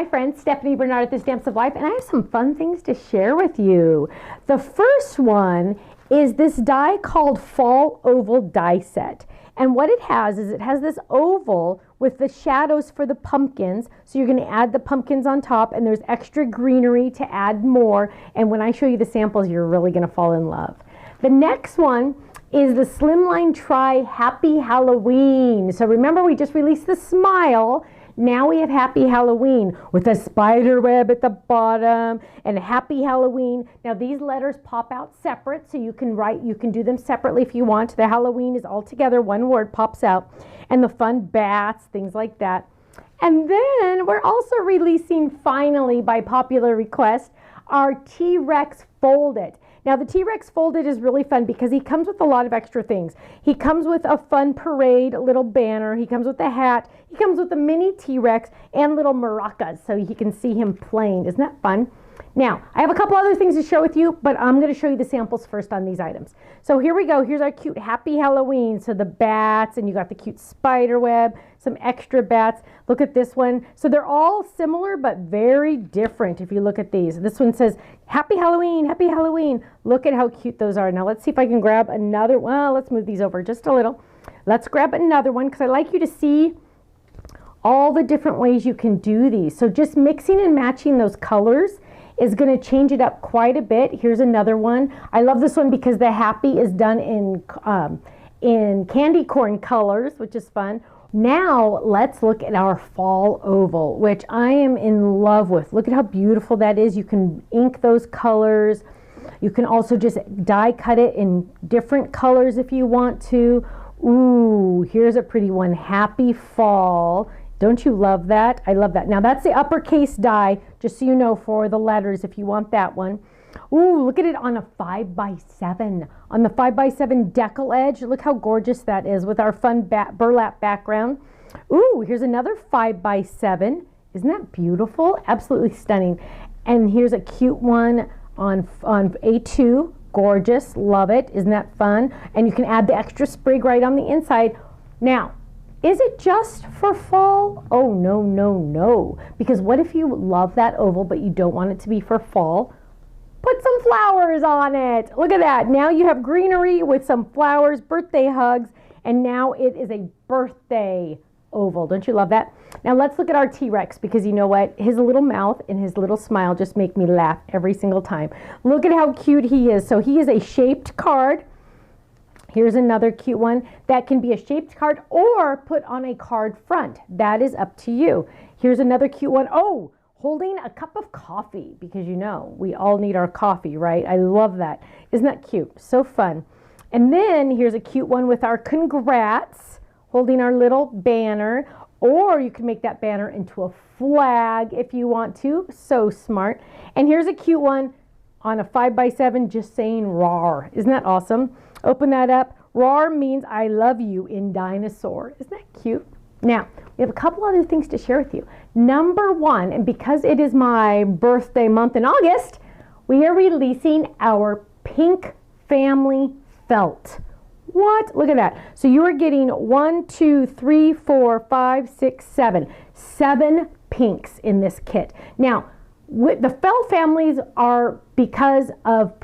my friend Stephanie Barnard at the Stamps of Life, and I have some fun things to share with you. The first one is this die called Fall Oval Die Set. And what it has is it has this oval with the shadows for the pumpkins. So you're going to add the pumpkins on top, and there's extra greenery to add more. And when I show you the samples, you're really going to fall in love. The next one is the Slimline Try Happy Halloween. So remember, we just released the Smile. Now we have Happy Halloween with a spider web at the bottom and Happy Halloween. Now these letters pop out separate, so you can do them separately if you want. The Halloween is all together, one word pops out, and the fun bats, things like that. And then we're also releasing, finally, by popular request, our T-Rex Fold It. Now the T-Rex Fold It is really fun because he comes with a lot of extra things. He comes with a fun parade little banner. He comes with a hat. He comes with a mini T-Rex and little maracas so you can see him playing. Isn't that fun? Now, I have a couple other things to share with you, but I'm going to show you the samples first on these items. So here we go. Here's our cute Happy Halloween. So the bats, and you got the cute spider web, some extra bats. Look at this one. So they're all similar, but very different if you look at these. This one says, Happy Halloween, Happy Halloween. Look at how cute those are. Now let's see if I can grab another. Well, let's move these over just a little. Let's grab another one because I like you to see all the different ways you can do these. So just mixing and matching those colors is going to change it up quite a bit. Here's another one. I love this one because the happy is done in candy corn colors, which is fun. Now let's look at our fall oval, which I am in love with. Look at how beautiful that is. You can ink those colors. You can also just die cut it in different colors if you want to. Ooh, here's a pretty one. Happy Fall. Don't you love that? I love that. Now that's the uppercase die, just so you know, for the letters if you want that one. Ooh, look at it on a 5x7. On the 5x7 decal edge. Look how gorgeous that is with our fun burlap background. Ooh, here's another 5x7. Isn't that beautiful? Absolutely stunning. And here's a cute one on A2. Gorgeous. Love it. Isn't that fun? And you can add the extra sprig right on the inside. Now, is it just for fall? Oh, no, no, no. Because what if you love that oval, but you don't want it to be for fall? Put some flowers on it. Look at that. Now you have greenery with some flowers, birthday hugs, and now it is a birthday oval. Don't you love that? Now let's look at our T-Rex, because you know what? His little mouth and his little smile just make me laugh every single time. Look at how cute he is. So he is a shaped card. Here's another cute one that can be a shaped card or put on a card front. That is up to you. Here's another cute one. Oh, holding a cup of coffee, because you know we all need our coffee, right? I love that. Isn't that cute? So fun. And then here's a cute one with our congrats, holding our little banner, or you can make that banner into a flag if you want to. So smart. And here's a cute one on a 5x7 just saying "rawr." Isn't that awesome? Open that up. "Rawr" means I love you in dinosaur. Isn't that cute? Now, we have a couple other things to share with you. Number one, and because it is my birthday month in August, we are releasing our Pink Family Felt. What? Look at that. So you are getting 1, 2, 3, 4, 5, 6, 7. 7 pinks in this kit. Now, the felt families are because of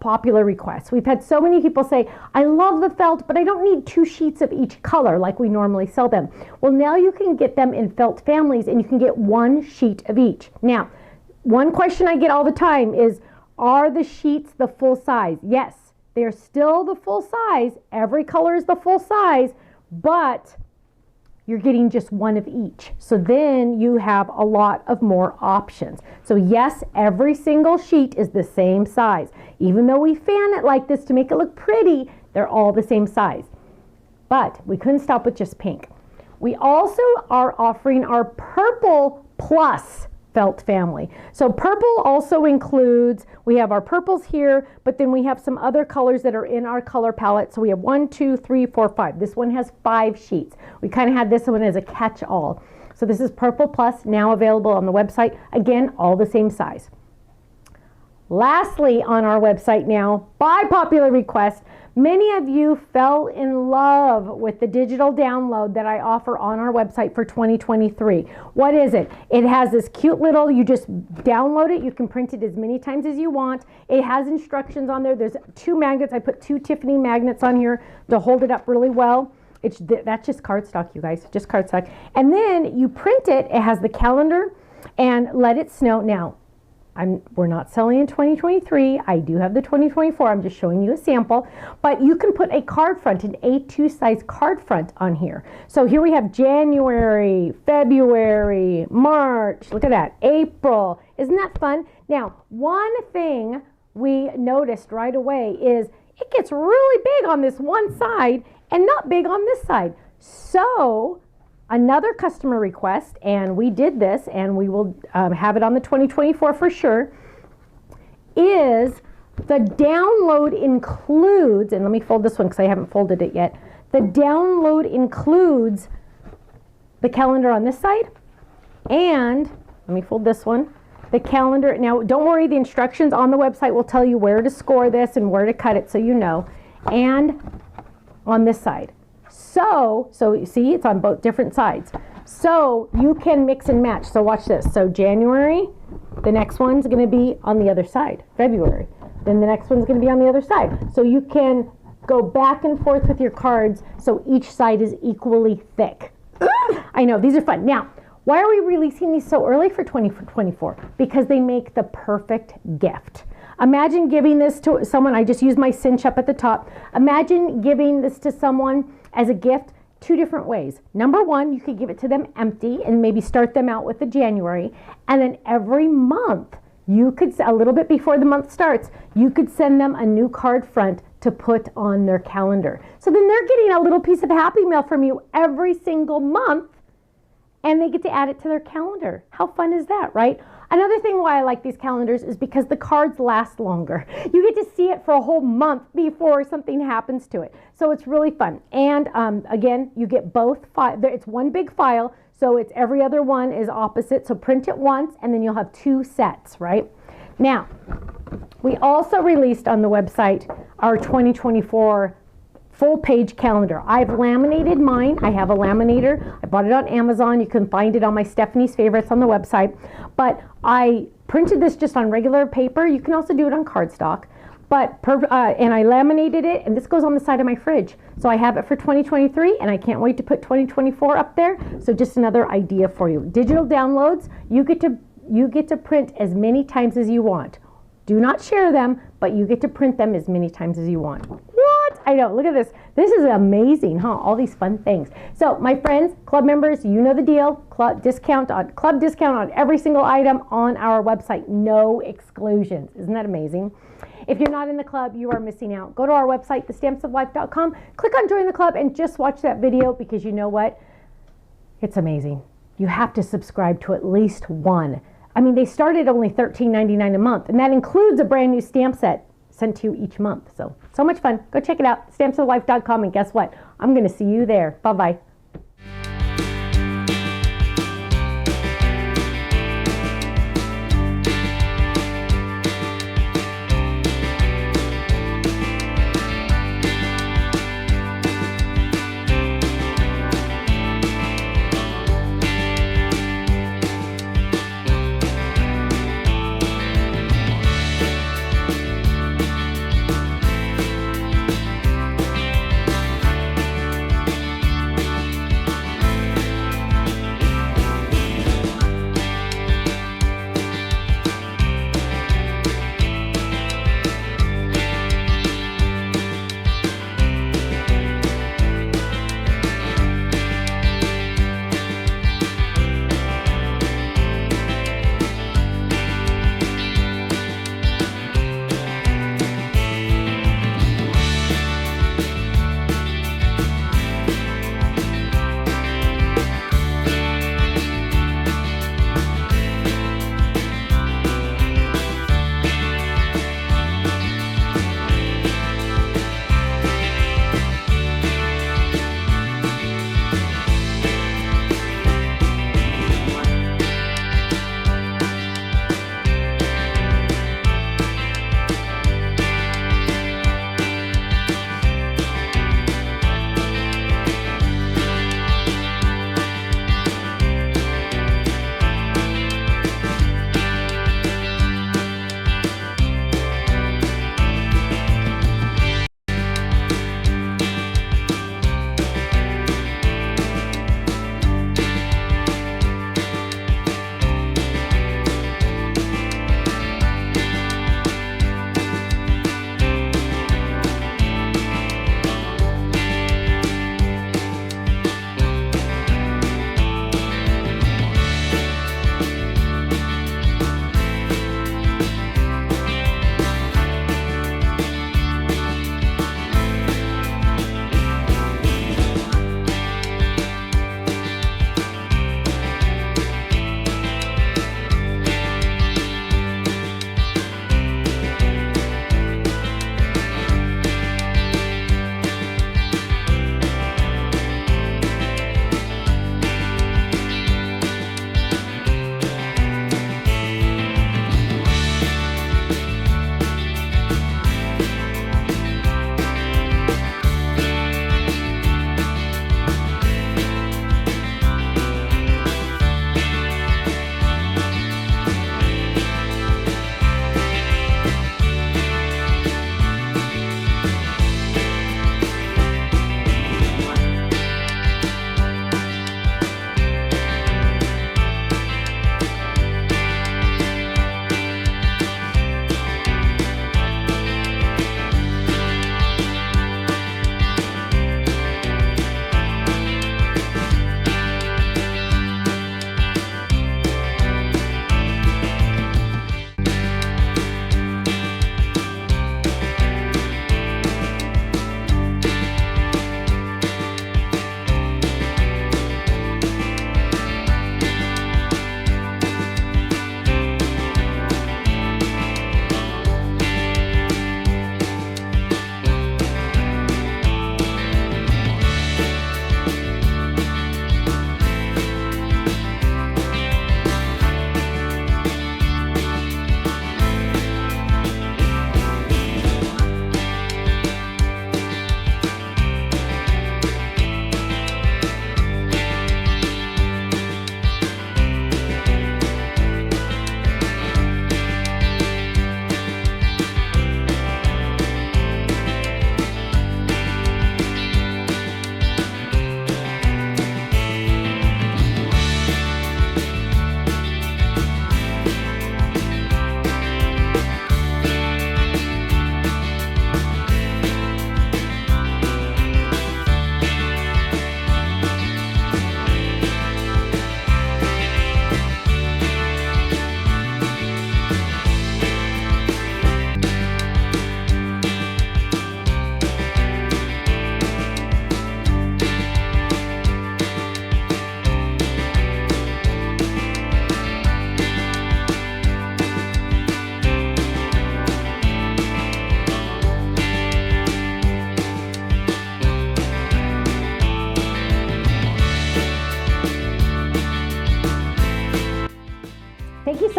popular requests. We've had so many people say, I love the felt, but I don't need 2 sheets of each color like we normally sell them. Well, now you can get them in felt families, and you can get 1 sheet of each. Now, one question I get all the time is, are the sheets the full size? Yes, they're still the full size. Every color is the full size, but you're getting just 1 of each. So then you have a lot of more options. So yes, every single sheet is the same size. Even though we fan it like this to make it look pretty, they're all the same size. But we couldn't stop with just pink. We also are offering our Purple Plus felt family. So purple also includes, we have our purples here, but then we have some other colors that are in our color palette. So we have 1, 2, 3, 4, 5. This one has 5 sheets. We kind of had this one as a catch-all. So this is Purple Plus, now available on the website. Again, all the same size. Lastly, on our website now, by popular request, many of you fell in love with the digital download that I offer on our website for 2023. What is it? It has this cute little, you just download it. You can print it as many times as you want. It has instructions on there. There's 2 magnets. I put 2 Tiffany magnets on here to hold it up really well. That's just cardstock, you guys, just cardstock. And then you print it. It has the calendar and let it snow. Now, we're not selling in 2023. I do have the 2024. I'm just showing you a sample. But you can put a card front, an A2 size card front on here. So here we have January, February, March. Look at that. April. Isn't that fun? Now, one thing we noticed right away is it gets really big on this one side and not big on this side. So another customer request, and we did this, and we will have it on the 2024 for sure, is the download includes, and let me fold this one because I haven't folded it yet. The download includes the calendar on this side, and let me fold this one. The calendar, now don't worry, the instructions on the website will tell you where to score this and where to cut it so you know, and on this side. So you see, it's on both different sides. So you can mix and match. So watch this. So January, the next one's going to be on the other side. February, then the next one's going to be on the other side. So you can go back and forth with your cards so each side is equally thick. I know, these are fun. Now, why are we releasing these so early for 2024? Because they make the perfect gift. Imagine giving this to someone. I just used my cinch up at the top. Imagine giving this to someone as a gift 2 different ways. Number one, you could give it to them empty and maybe start them out with the January. And then every month, you could, a little bit before the month starts, you could send them a new card front to put on their calendar. So then they're getting a little piece of Happy Mail from you every single month, and they get to add it to their calendar. How fun is that, right? Another thing why I like these calendars is because the cards last longer. You get to see it for a whole month before something happens to it. So it's really fun. And again, you get both files. It's one big file, so it's every other one is opposite. So print it once, and then you'll have 2 sets, right? Now, we also released on the website our 2024 full page calendar. I've laminated mine. I have a laminator. I bought it on Amazon. You can find it on my Stephanie's Favorites on the website. But I printed this just on regular paper. You can also do it on cardstock. And I laminated it, and this goes on the side of my fridge. So I have it for 2023, and I can't wait to put 2024 up there. So just another idea for you. Digital downloads, you get to print as many times as you want. Do not share them, but you get to print them as many times as you want. What? I know, look at this. This is amazing, huh? All these fun things. So my friends, club members, you know the deal. Club discount on every single item on our website. No exclusions. Isn't that amazing? If you're not in the club, you are missing out. Go to our website, thestampsoflife.com. Click on join the club and just watch that video, because you know what? It's amazing. You have to subscribe to at least one. I mean, they start at only $13.99 a month, and that includes a brand new stamp set sent to you each month. So much fun. Go check it out, stampsoflife.com, and guess what? I'm going to see you there. Bye-bye.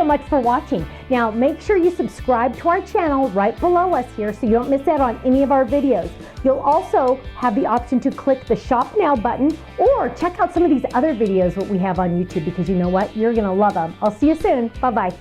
much for watching. Now, make sure you subscribe to our channel right below us here so you don't miss out on any of our videos. You'll also have the option to click the Shop Now button or check out some of these other videos that we have on YouTube, because you know what? You're going to love them. I'll see you soon. Bye-bye.